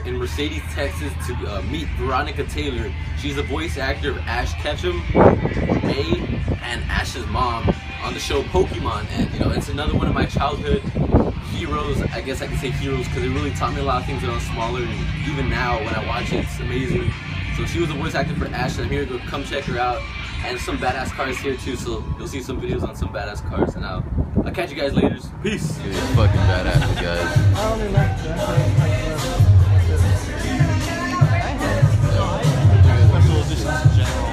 in Mercedes, Texas to meet Veronica Taylor. She's the voice actor of Ash Ketchum, May, and Ash's mom on the show Pokemon. And you know, it's another one of my childhood heroes. I guess I can say heroes because it really taught me a lot of things when I was smaller, and even now when I watch it, it's amazing. So she was the voice actor for Ash, and I'm here to go come check her out. And some badass cars here too, so you'll see some videos on some badass cars, and I'll catch you guys later. Peace. Dude, it's fucking badass, you guys. I only like special editions in general.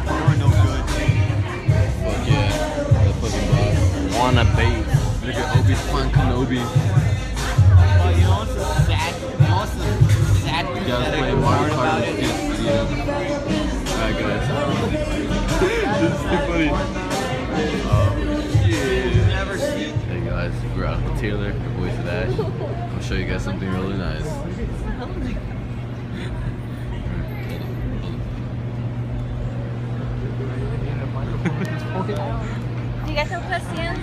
They were no good. Fuck yeah. The fucking boss. Wanna bait. Look at Obi-Wan Kenobi. You know what's the sad? You know what's the sad You guys play Mario about Kart it? Yeah. Alright guys. This is too funny. Yeah. Never see. Hey guys, we're out with Taylor, the voice of Ash. I'll show you guys something really nice. Do you guys have questions?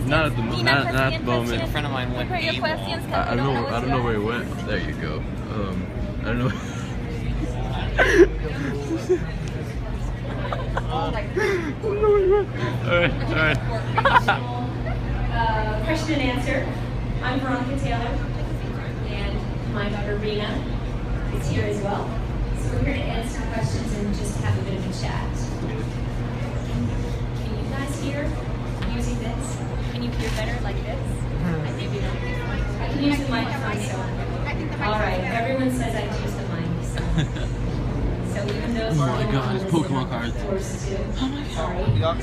Not at the moment. A friend of mine went What are your questions? I don't know where he went. There you go. I don't know. Alright. Question and answer. I'm Veronica Taylor, and my daughter Rena is here as well. So we're here to answer questions and just have a bit of a chat. Can you guys hear using this? Can you hear better like this? I think I can use the microphone, so. All right, everyone says I can use the mic, so. So even those Oh my god, it's Pokemon cards. Oh my god.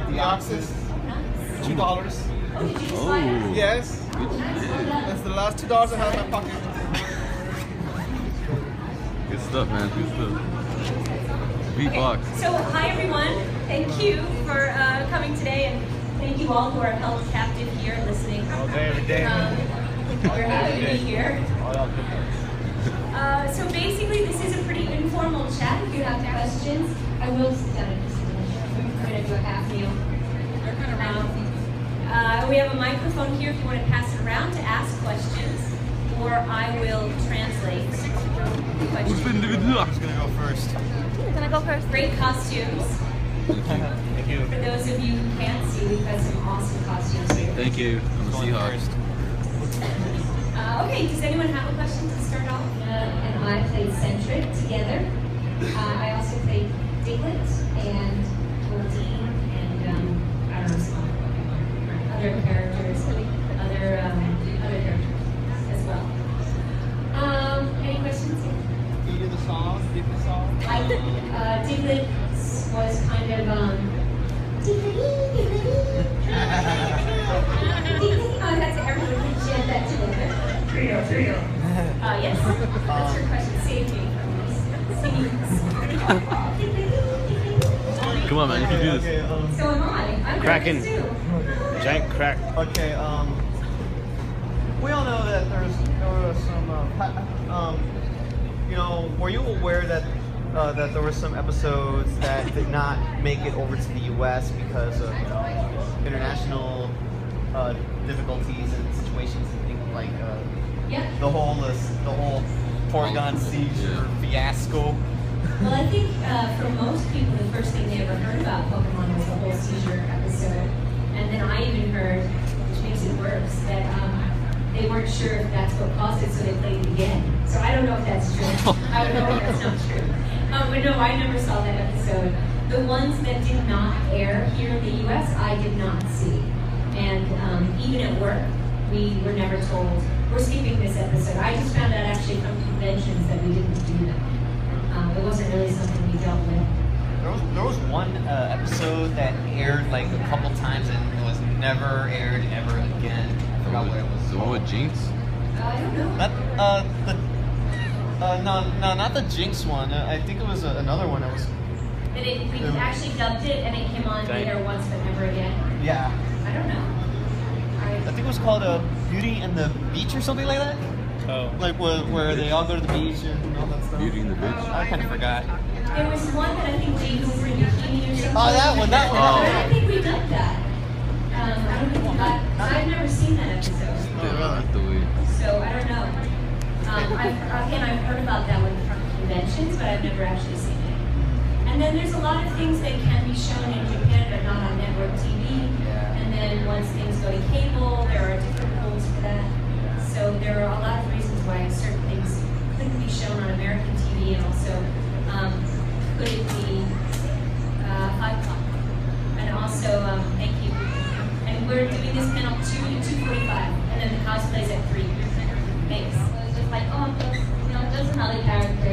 Deoxys. $2. Oh, did you just buy it? Yes. That's the last $2 I have in my pocket. Good stuff, man. Good stuff. Beatbox. Okay. So, hi everyone. Thank you for coming today, and thank you all who are held captive here listening. All day, every day. We're happy to be here. So basically, this is a pretty informal chat. If you have questions, I will sit down in just a minute. We're going to do a half meal. We have a microphone here if you want to pass it around to ask questions, or I will translate questions. Who's gonna go first? Who's gonna go first? Great costumes. Thank you. For those of you who can't see, we've got some awesome costumes here. Thank you. I'm a Seahawks. Okay, does anyone have a question to start off? And I played Centric together. I also played Diglett and Goldine and I don't know, some other characters, other characters as well. Any questions? Eat the song, speak the song. Diglett was kind of that's everyone can chant that together. Trio. Yes. That's your question. Save me from this. Come on, man. You can do this. Okay, So am I. I'm Kraken. nervous too. giant crack. Okay, we all know that there was some, you know, were you aware that that there were some episodes that did not make it over to the U.S. because of international difficulties and situations and things like the whole Porygon seizure fiasco? Well, I think for most people, the first thing they ever heard about Pokemon was the whole seizure episode. And then I even heard, which makes it worse, that they weren't sure if that's what caused it, so they played it again. So I don't know if that's true. I don't know if that's not true. But no, I never saw that episode. The ones that did not air here in the US, I did not see. And even at work, we were never told, we're skipping this episode. I just found out actually from conventions that we didn't do them. It wasn't really something we dealt with. There was one episode that aired like a couple times and it was never aired ever again. I forgot what it was. The one with Jinx? I don't know. No, not the Jinx one. I think it was another one. It was. And we actually dubbed it and it came on later once but never again. Yeah. I don't know. I think it was called Beauty and the Beach or something like that. Oh. Like where they all go to the beach and all that stuff. Beauty and the Beach? I kind of forgot. There was one that I think James was in bikini or something. Oh, that one. I think we dubbed that. I don't think we I've never seen that episode. So I don't know. I've heard about that one from conventions, but I've never actually seen it. And then there's a lot of things that can be shown in Japan but not on network TV. And then once things go to cable, there are different rules for that. So there are a lot of reasons why certain things couldn't be shown on American TV, and also could it be 5 o'clock? And also, thank you. And we're doing this panel 2 to 2:45, and then the cosplay's at 3. Thanks. So it's just like, oh, just another character.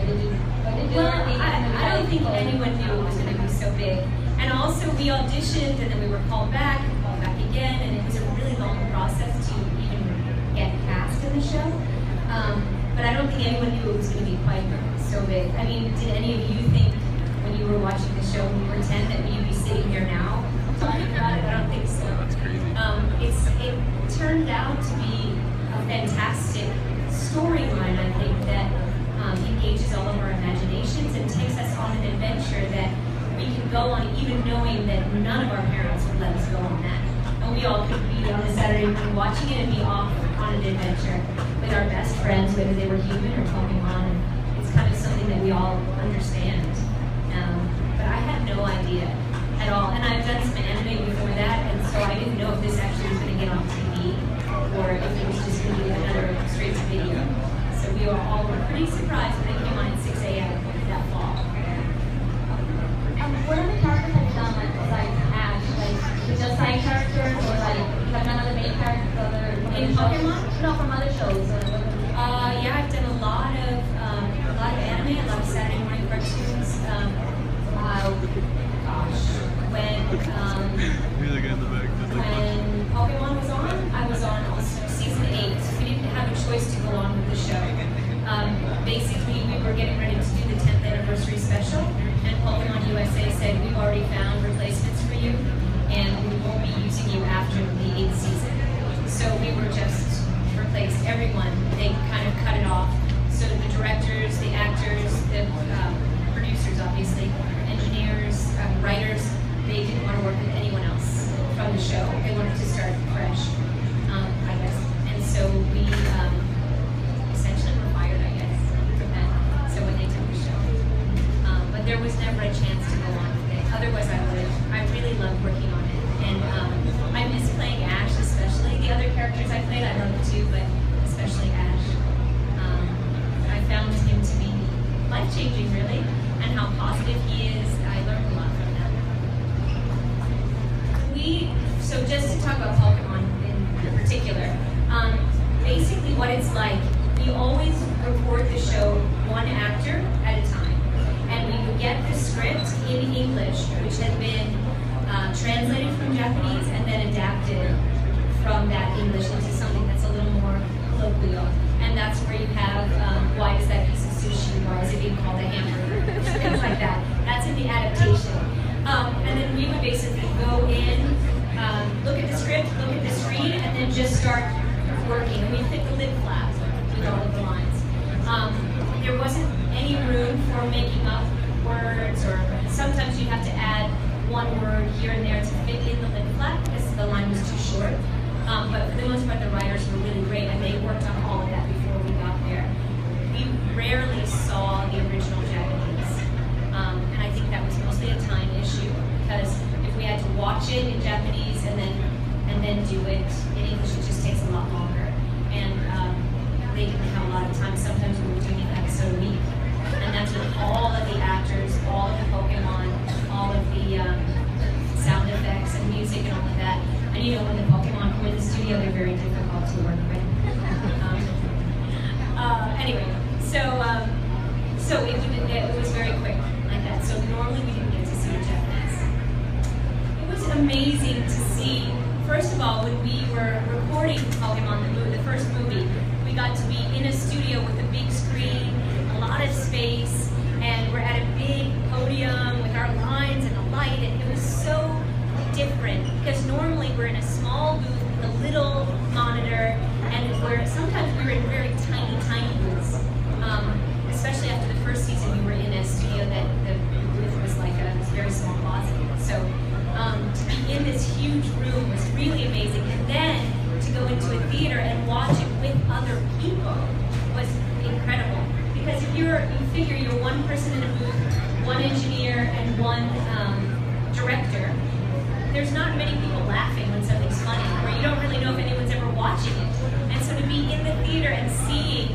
I don't think anyone knew it was going to be so big. And also, we auditioned, and then we were called back and called back again, and it was a really long process to even get cast in the show. But I don't think anyone knew it was going to be quite so big. I mean, did any of you think when you were watching the show when you were 10 that we'd be sitting here now talking about it? I don't think so. That's crazy. It turned out to be a fantastic storyline, I think, that engages all of our imaginations and takes us on an adventure that we can go on, even knowing that none of our parents would let us go on that. And we all could be on a Saturday morning watching it and be off on an adventure with our best friends, whether they were human or Pokemon. And it's kind of something that we all understand. But I had no idea at all. And I've done some anime before that, and so I didn't know if this actually was going to get on TV or if it was just going to be another straight to video. So we all were pretty surprised when they came on at 6 a.m. that fall. What are the characters that you've done, like Ash? Like, just side characters, or like none of the main characters In Pokemon? No, from other shows. Yeah, I've done a lot of anime, a lot of Saturday morning cartoons. When Pokemon was on, I was on also season 8. We didn't have a choice to go on with the show. Basically, we were getting ready to do the 10th anniversary special, and Pokemon USA said, we've already found replacements for you, and we won't be using you after the 8th season. So we were just replaced. Everyone, they kind of cut it off. So the directors, the actors, the producers, obviously, engineers, writers, they didn't want to work with anyone else from the show. They wanted to start fresh, I guess. And so we essentially were fired, I guess, from that. So when they took the show. But there was never a chance to go on with it. Otherwise, I would have. I really loved working on it. And I miss playing Ash, especially. The other characters I played, I loved too, but especially Ash. I found him to be life-changing, really, and how positive he is. I learned a lot from that. So just to talk about Pokemon in particular, basically what it's like, we always record the show one actor at a time. And we would get the script in English, which had been translated from Japanese and then adapted from that English into something that's a little more colloquial. And that's where you have, why is that piece of sushi? Why is it being called a hamburger? Things like that. That's in the adaptation. And then we would basically go in, look at the script, look at the screen, and then just start working. And we hit the lid flap with all of the lines. There wasn't any room for making up words, or sometimes you'd have to add one word here and there to fit in the lid flap because the line was too short. But for the most part, the writers were really great, and they worked on all of that before we got there. We rarely saw the original Japanese, and I think that was mostly a time issue, because if we had to watch it in Japanese and then do it in English, it just takes a lot longer. And they didn't have a lot of time. Sometimes we were doing an episode a week, and that's with all of the actors, all of the Pokemon, all of the sound effects and music and all of that. And you know, when the Pokemon come in the studio, they're very difficult to work with. Anyway, so it was very quick like that. So normally we didn't get to see the Japanese. It was amazing to see. First of all, when we were recording Pokemon, the first movie, we got to be in a studio with a big screen, a lot of space, and we're at a big podium with our lines and the light, and it was so different, because normally we're in a small booth with a little monitor, and sometimes we were in very tiny booths. Especially after the first season, we were in a studio that the booth was like a very small closet. So to be in this huge room was really amazing. And then theater and watch it with other people was incredible. Because if you figure you're one person in a booth, one engineer, and one director, there's not many people laughing when something's funny, or you don't really know if anyone's ever watching it. And so to be in the theater and seeing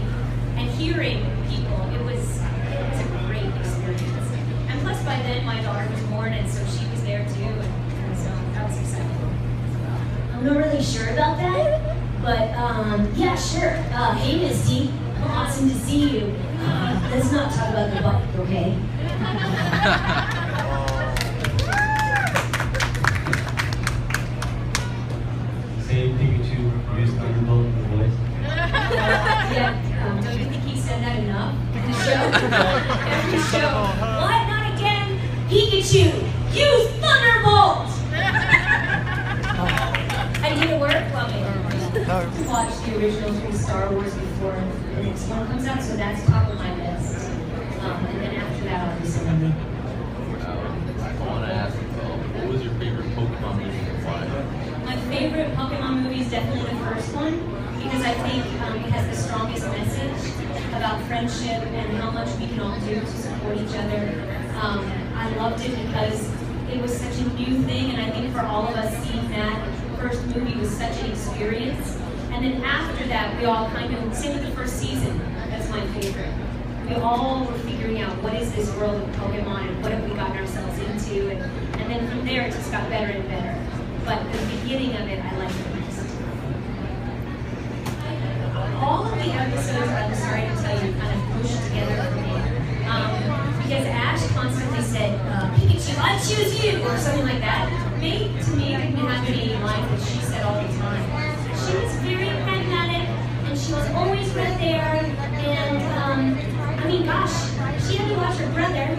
and hearing people, it was a great experience. And plus by then my daughter was born, and so she was there too, and so that was exciting. I'm not really sure about that, but yeah, sure. Hey, Misty, awesome to see you. Let's not talk about the bike, okay? Say Pikachu used Thunderbolt in the voice. Yeah, don't you think he said that enough in the show? Every show. What? Not again? Pikachu, use Thunderbolt! And did it work? Well, maybe. Watched the originals from Star Wars before the next one comes out, so that's top of my list. And then after that, obviously. I want to ask, what was your favorite Pokemon movie and why? My favorite Pokemon movie is definitely the first one, because I think it has the strongest message about friendship and how much we can all do to support each other. I loved it because it was such a new thing, and I think for all of us seeing that first movie was such an experience. And then after that, we all kind of, same with the first season, that's my favorite. We all were figuring out what is this world of Pokemon and what have we gotten ourselves into, and then from there it just got better and better. But the beginning of it, I liked the most. All of the episodes, I'm sorry to tell you, kind of pushed together for me. Because Ash constantly said, Pikachu, I choose you, or something like that. May, to me, didn't have any lines that she said all the time. She was very pragmatic, and she was always right there, and I mean, gosh, she had to watch her brother.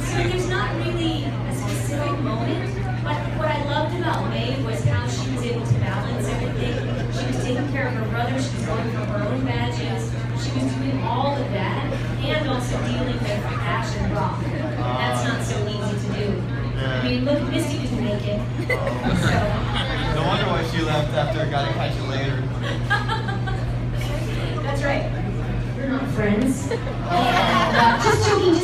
So there's not really a specific moment. But what I loved about May was how she was able to balance everything. She was taking care of her brother, she was going for her own badges, she was doing all of that, and also dealing with Ash and Brock. That's not so easy to do. I mean, look, Misty didn't make it. So. No wonder why she left after Gotta Catch You Later. That's right. We're not friends. Just joking,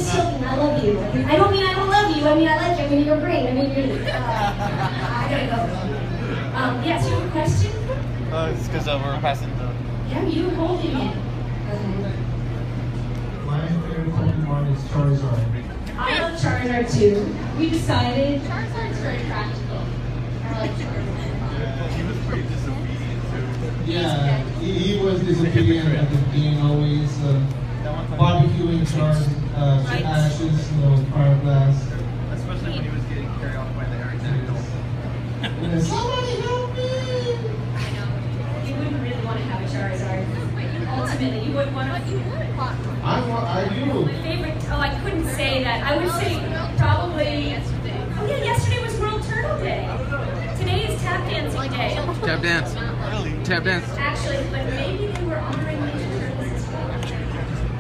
I love you. I don't mean I don't love you, I mean I like you, I mean you're great, I mean you're... I gotta go. Yes, you have a question? It's because we're passing the... Yeah, you were holding it. My favorite Pokemon is Charizard. I love Charizard too. We decided. Charizard's very practical. I like Charizard. He was pretty disobedient too. Yeah, he was disobedient at the beginning, always barbecuing Ash's, fire blast. Especially when he was getting carried off by the Aerodactyl. Somebody help me! I know. You wouldn't really want to have a Charizard. Ultimately, you wouldn't want to. I do. My favorite. Oh, I couldn't say that. I would say probably. Oh yeah, yesterday was World Turtle Day. Today is Tap Dancing Day. Tap dance. Tap dance. Actually, but maybe they were honoring Ninja Turtles as well.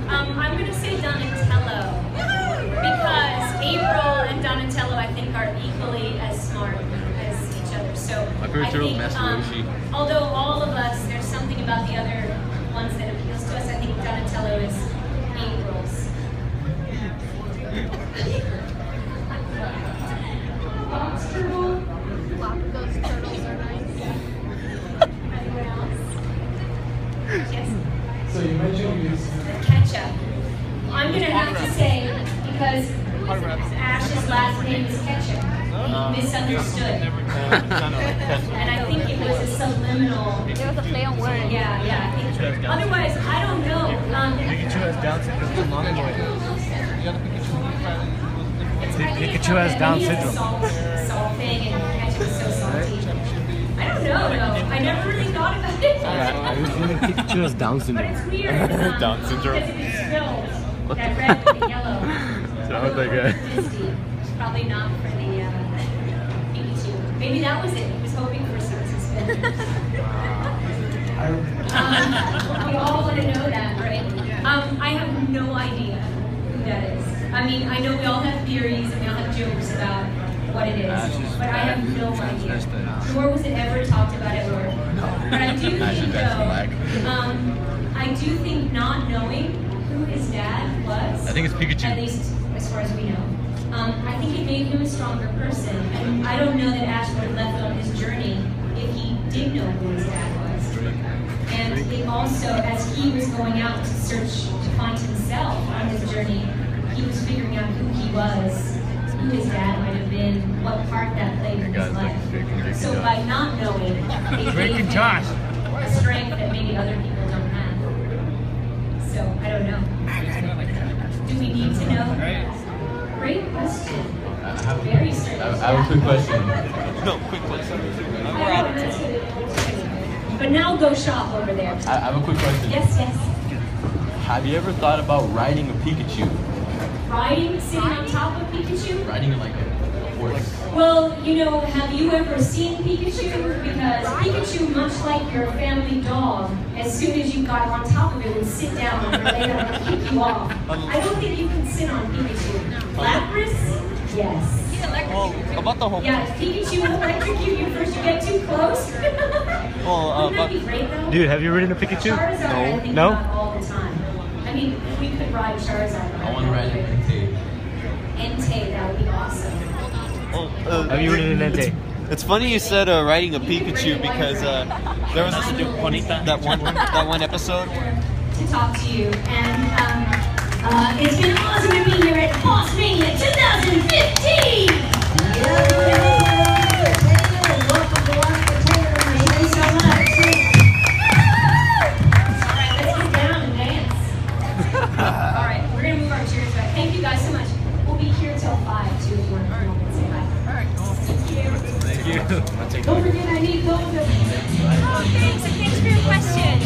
I'm gonna say Donatello because April and Donatello, I think, are equally as smart as each other. So My favorite I turtle, think, Master Roshi. although all of us, there's something about the other ones that appeals to us. I think Donatello is April's. Box turtle. Those turtles are nice. Anyone else? Yes. So you mentioned you Ketchum. I'm gonna have to say because Ash's last name is Ketchum. He misunderstood, and I think it was a subliminal. There was a play on words. Yeah, yeah. I think, otherwise, I don't know. Pikachu has Down syndrome. It's a mom boy. You got a Pikachu has Down syndrome. Salt thing, and Ketchum is so salty. I don't know though. I never really thought about it. Pikachu has Down But syndrome. it's weird. Down syndrome. Because if it's spilled, that red with the yellow. That was that guy. It's probably not for the Pikachu. Maybe that was it. He was hoping for some suspension. We all want to know that, right? I have no idea who that is. I mean, I know we all have theories and we all have jokes about what it is, but I have no idea. Nor was it ever talked about at work. But I do think, though, I do think not knowing who his dad was, I think it's Pikachu. at least as far as we know, I think it made him a stronger person. And I don't know that Ash would have left on his journey if he did know who his dad was. And it also, as he was going out to search to find himself on his journey, he was figuring out who he was, who his dad might have been, what part that played in his life. So by not knowing, it gave him a strength that maybe other people don't have. So I don't know. Do we need to know? Great question. Very strange. I have a quick question. No, quick question. But now go shop over there. I have a quick question. Yes, yes. Have you ever thought about riding a Pikachu? Riding, sitting on top of Pikachu? Riding like a horse. Well, you know, have you ever seen Pikachu? Because Pikachu, much like your family dog, as soon as you got on top of it, would sit down and lay down and kick you off. I don't think you can sit on Pikachu. Lapras? Yes. Well, about the whole. Yeah, if Pikachu will electrocute you first, you get too close. Wouldn't that be great, though? Dude, have you ridden a Pikachu? Charizard, I think No? about all the time. I mean, if we could ride Charizard. I want to ride an Entei. Entei, that would be awesome. Have you ridden an Entei? It's funny you said riding a Pikachu because there was that one episode. To talk to you, and it's been awesome to be here at Boss Mania 2015. Welcome to Veronica Taylor. Thank you so much. All right, let's get down and dance. All right, we're gonna move our chairs back. Thank you guys so much. We'll be here till 5 too if you want to come up and say bye. All right, thank you. Don't forget I need those. Oh, thanks, and thanks for your questions.